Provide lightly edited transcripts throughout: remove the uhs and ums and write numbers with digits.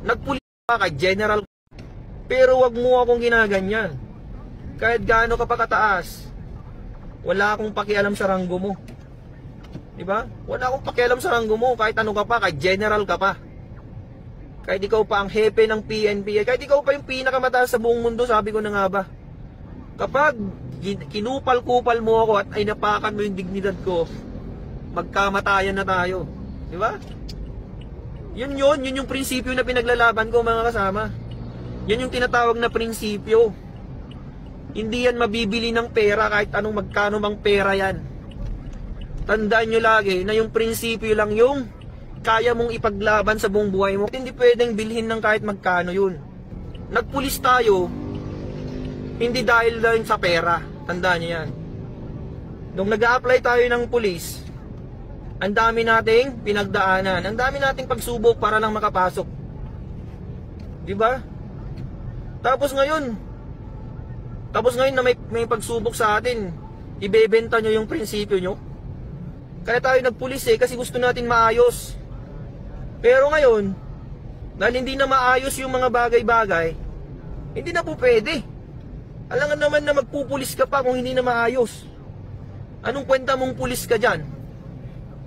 Nagpulis ka kay general, pero wag mo akong ginaganyan. Kahit gaano ka pa kataas, wala akong pakialam sa ranggo mo. Diba? Wala akong pakialam sa ranggo mo. Kahit ano ka pa, kahit general ka pa, kahit ikaw pa ang hepe ng PNP, kahit ikaw pa yung pinakamataas sa buong mundo, sabi ko na nga ba, kapag kinupal-kupal mo ako at ay napakan mo yung dignidad ko, magkamatayan na tayo. Diba? Yun yung prinsipyo na pinaglalaban ko, mga kasama. Yan yung tinatawag na prinsipyo. Hindi yan mabibili ng pera kahit anong magkano mang pera yan. Tandaan nyo lagi na yung prinsipyo lang yung kaya mong ipaglaban sa buong buhay mo. Hindi pwedeng bilhin ng kahit magkano yun. Nagpulis tayo, hindi dahil lang sa pera. Tandaan nyo yan. Nung nag-a-apply tayo ng pulis, ang dami nating pinagdaanan, ang dami nating pagsubok para lang makapasok. Diba? Tapos ngayon na may pagsubok sa atin, ibebenta nyo yung prinsipyo nyo. Kaya tayo nagpulis kasi gusto natin maayos. Pero ngayon, dahil hindi na maayos yung mga bagay-bagay, hindi na po pwede. Alam nga naman na magpupulis ka pa kung hindi na maayos. Anong kwenta mong pulis ka dyan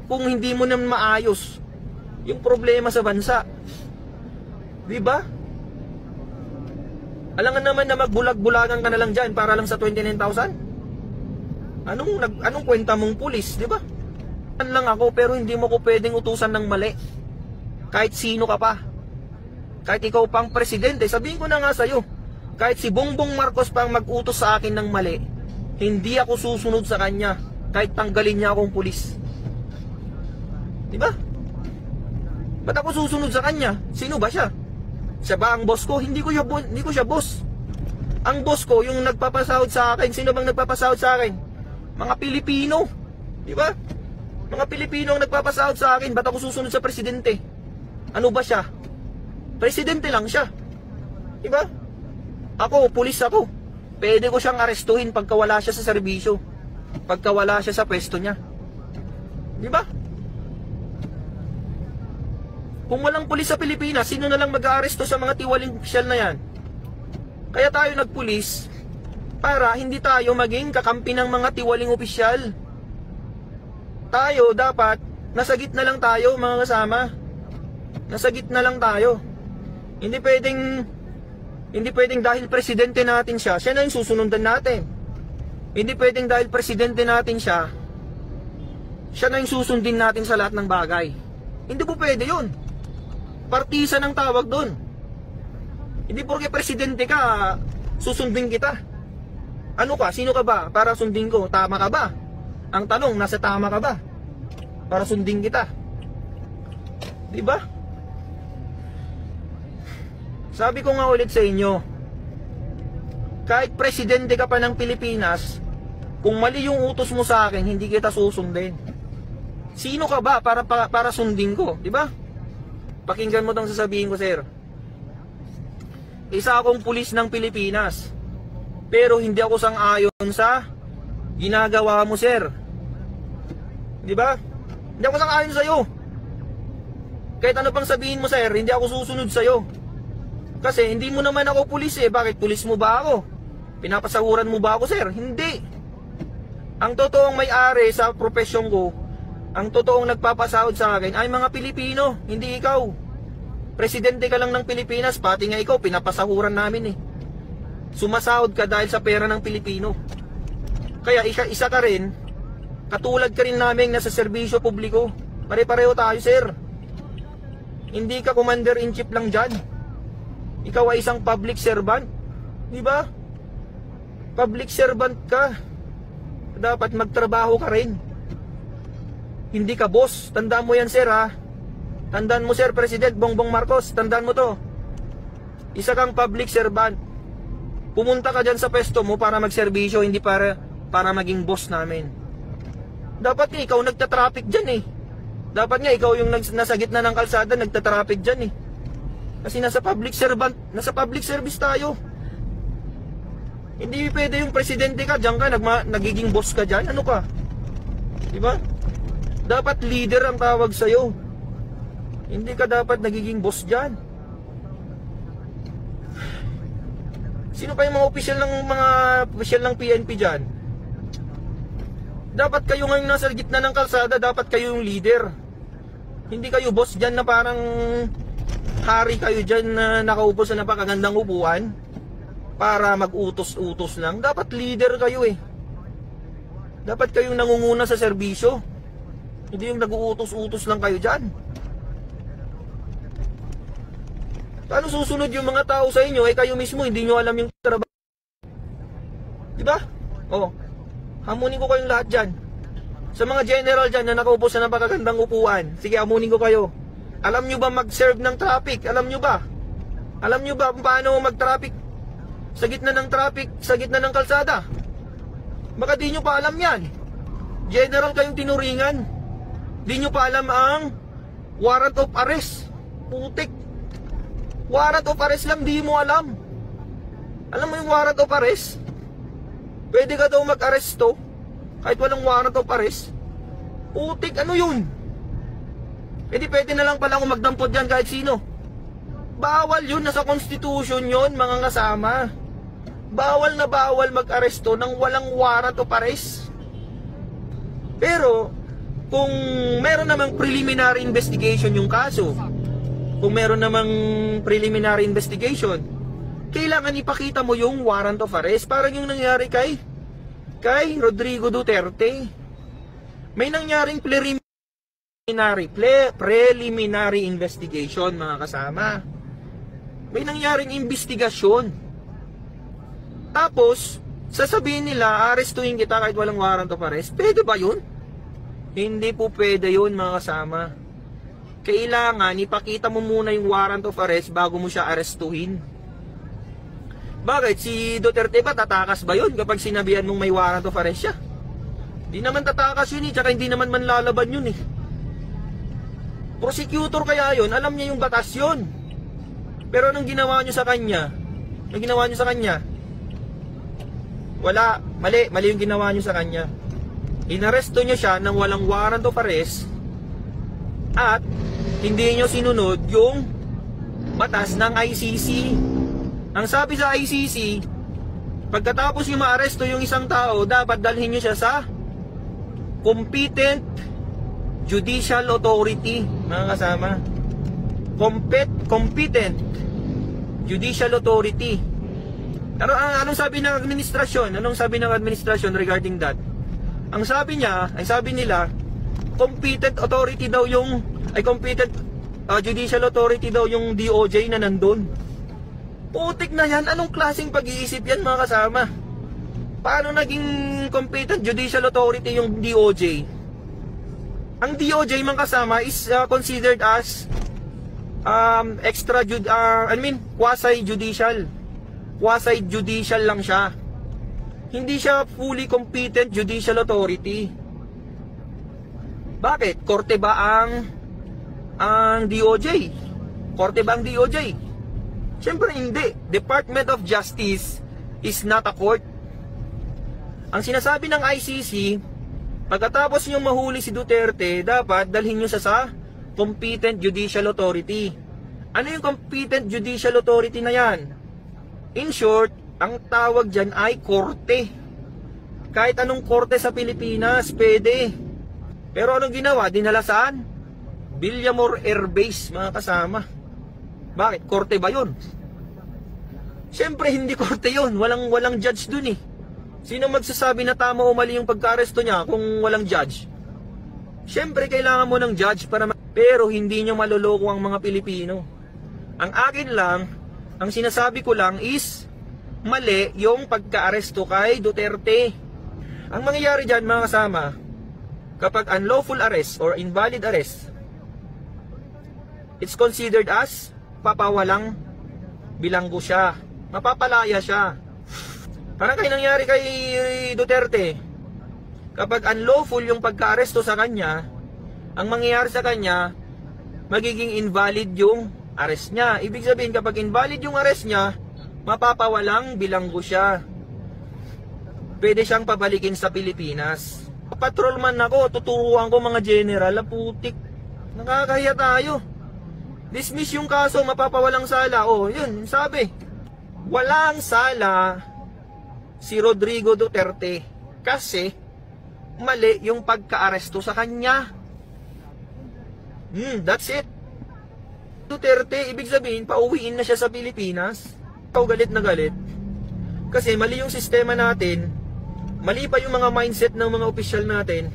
kung hindi mo na maayos yung problema sa bansa? Diba? Alam nga naman na magbulag-bulagan ka na lang dyan para lang sa 29,000? Anong kwenta mong pulis, diba? Lang ako, pero hindi mo ko pwedeng utusan ng mali. Kahit sino ka pa. Kahit ikaw pang presidente, sabihin ko na nga sa'yo, kahit si Bongbong Marcos pang mag-utos sa akin ng mali, hindi ako susunod sa kanya kahit tanggalin niya akong pulis. Diba? Ba't ako susunod sa kanya? Sino ba siya? Siya ba ang boss ko? Hindi ko siya boss. Ang boss ko, yung nagpapasahod sa akin. Sino bang nagpapasahod sa akin? Mga Pilipino. Diba? Mga Pilipino ang nagpapasahod sa akin. Ba't ako susunod sa presidente? Ano ba siya? Presidente lang siya. Diba? Ako, pulis ako. Pwede ko siyang arestuhin pagka wala siya sa serbisyo, pagka wala siya sa pwesto niya. Diba? Kung walang pulis sa Pilipinas, sino na lang mag-aaresto sa mga tiwaling opisyal na yan? Kaya tayo nagpulis para hindi tayo maging kakampi ng mga tiwaling opisyal. Tayo dapat nasa gitna lang tayo, mga kasama. Nasa gitna lang tayo. Hindi pwedeng dahil presidente natin siya na yung susunundan natin. Hindi pwedeng dahil presidente natin siya na yung susundin natin sa lahat ng bagay. Hindi po pwede yun. Partisan ang tawag doon. Hindi porke presidente ka, susundin kita. Ano ka? Sino ka ba para sundin ko? Tama ka ba? Ang tanong, nasa tama ka ba para sundin kita? Diba? Sabi ko nga ulit sa inyo, kahit presidente ka pa ng Pilipinas, kung mali yung utos mo sa akin, hindi kita susundin. Sino ka ba para sundin ko? Diba? Pakinggan mo tong sasabihin ko, sir. Isa akong pulis ng Pilipinas, pero hindi ako sang-ayon sa ginagawa mo, sir. Diba? Hindi ako sang-ayon sa'yo. Kahit ano pang sabihin mo, sir, hindi ako susunod sa'yo. Kasi hindi mo naman ako pulis Bakit pulis mo ba ako? Pinapasahuran mo ba ako, sir? Hindi. Ang totoong may-ari sa profesyon ko, ang totoong nagpapasahod sa akin ay mga Pilipino, hindi ikaw. Presidente ka lang ng Pilipinas, pati nga ikaw, pinapasahuran namin Sumasahod ka dahil sa pera ng Pilipino. Kaya isa ka rin, katulad ka rin namin nasa serbisyo publiko. Pare-pareho tayo, sir. Hindi ka commander-in-chief lang dyan. Ikaw ay isang public servant. Diba? Public servant ka. Dapat magtrabaho ka rin. Hindi ka boss. Tandaan mo yan, sir, ha? Tandaan mo, sir, President Bongbong Marcos. Tandaan mo to. Isa kang public servant. Pumunta ka dyan sa pwesto mo para magserbisyo, hindi para maging boss namin. Dapat nga ikaw nagtatraffic dyan Dapat nga ikaw yung nasa gitna ng kalsada nagtatraffic dyan Kasi nasa public service tayo. Hindi pwede yung presidente ka, dyan ka, nagiging boss ka dyan. Ano ka? Diba? Dapat leader ang tawag sa'yo. Hindi ka dapat nagiging boss dyan. Sino pa yung mga opisyal ng PNP dyan? Dapat kayo ngayon nasa gitna ng kalsada, dapat kayo yung leader. Hindi kayo boss dyan na parang hari kayo dyan na nakaupo sa napakagandang upuan para mag-utos-utos lang. Dapat leader kayo eh. Dapat kayong nangunguna sa serbisyo. Hindi yung nag-uutos-utos lang kayo dyan. Paano susunod yung mga tao sa inyo, kayo mismo hindi nyo alam yung trabaho? Diba? Oh, hamunin ko kayong lahat dyan. Sa mga general dyan na nakaupo sa napakagandang upuan, sige, hamunin ko kayo. Alam nyo ba mag-serve ng traffic? Alam nyo ba? Alam nyo ba paano mag-traffic sa gitna ng traffic, sa gitna ng kalsada? Baka di nyo pa alam yan. General kayong tinuringan. Di nyo pa alam ang warrant of arrest. Putik. Warrant of arrest lang, di mo alam. Alam mo yung warrant of arrest? Pwede ka daw mag-aresto kahit walang warrant of arrest. Putik, ano yun? Pwede na lang pala akong magdampot dyan kahit sino. Bawal yun, nasa constitution yun, mga kasama. Bawal na bawal mag-aresto nang walang warrant of arrest. Pero kung meron namang preliminary investigation yung kaso, kung meron namang preliminary investigation, kailangan ipakita mo yung warrant of arrest. Parang yung nangyari kay Rodrigo Duterte. May nangyaring preliminary investigation, mga kasama. May nangyaring investigasyon. Tapos sasabihin nila, arestuhin kita kahit walang warrant of arrest. Pwede ba yun? Hindi po pwede yun, mga kasama. Kailangan ipakita mo muna yung warrant of arrest bago mo siya arestuhin. Bakit? Si Duterte ba tatakas ba yun kapag sinabihan mong may warrant of arrest siya? Di naman tatakas yun tsaka hindi naman manlalaban yun eh. Prosecutor kaya yun, alam niya yung batas yun. Pero anong ginawa nyo sa kanya? Anong ginawa nyo sa kanya? Wala, mali yung ginawa nyo sa kanya. Inaresto nyo siya nang walang warrant of arrest at hindi nyo sinunod yung batas ng ICC. Ang sabi sa ICC, pagkatapos nyo maaresto yung isang tao, dapat dalhin nyo siya sa competent judicial authority, mga kasama. Competent judicial authority. Anong sabi ng administrasyon? Anong sabi ng administrasyon regarding that? Ang sabi nila, competent authority daw yung competent judicial authority daw yung DOJ na nandun. Putik na yan. Anong klaseng pag-iisip yan, mga kasama? Paano naging competent judicial authority yung DOJ? Ang DOJ, mga kasama, is considered as quasi-judicial. Quasi-judicial lang siya. Hindi siya fully competent judicial authority. Bakit? Korte ba ang DOJ? Korte ba ang DOJ? Siyempre hindi. Department of Justice is not a court. Ang sinasabi ng ICC, pagkatapos nyo mahuli si Duterte, dapat dalhin nyo sa competent judicial authority. Ano yung competent judicial authority na yan? In short, ang tawag dyan ay korte. Kahit anong korte sa Pilipinas, pwede. Pero anong ginawa? Dinala saan? Villamor Air Base, mga kasama. Bakit? Korte ba yun? Siyempre hindi korte yun. Walang judge dun eh. Sino magsasabi na tama o mali yung pagka-aresto niya kung walang judge? Siyempre kailangan mo ng judge para pero hindi nyo maloloko ang mga Pilipino. Ang akin lang, ang sinasabi ko lang is mali yung pagka-aresto kay Duterte. Ang mangyayari dyan, mga kasama, kapag unlawful arrest or invalid arrest, it's considered as papawalang bilanggo siya. Mapapalaya siya. Parang kayo nangyari kay Duterte. Kapag unlawful yung pagka-aresto sa kanya, ang mangyayari sa kanya, magiging invalid yung arrest niya. Ibig sabihin, kapag invalid yung arrest niya, mapapawalang bilanggo siya. Pwede siyang pabalikin sa Pilipinas. Patrolman ako, tuturuan ko mga general, putik. Nakakahiya tayo. Dismiss yung kaso, mapapawalang sala. Oh, yun, sabi. walang sala si Rodrigo Duterte kasi mali yung pagka-aresto sa kanya. That's it. Duterte, ibig sabihin, pauwiin na siya sa Pilipinas. Ikaw galit na galit. Kasi mali yung sistema natin, mali pa yung mga mindset ng mga opisyal natin.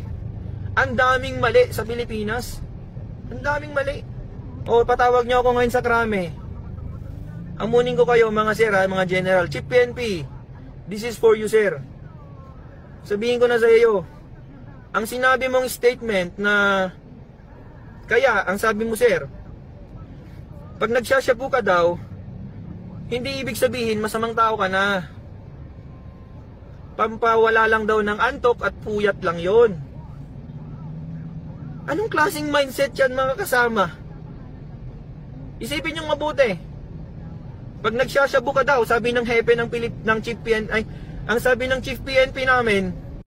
Ang daming mali sa Pilipinas. Ang daming mali. O, patawag niyo ako ngayon sa krame. Amunin ko kayo mga sir, mga general. Chief PNP, this is for you sir. Sabihin ko na sa iyo, ang sinabi mong statement na kaya, ang sabi mo sir, pag nagsashabu ka daw, hindi ibig sabihin masamang tao ka na. Pampawala lang daw ng antok at puyat lang yon. Anong klaseng mindset yan mga kasama? Isipin nyo mabuti. Pag nagsashabu ka daw, sabi ng hepe ng Chief PNP, ang sabi ng Chief PNP namin,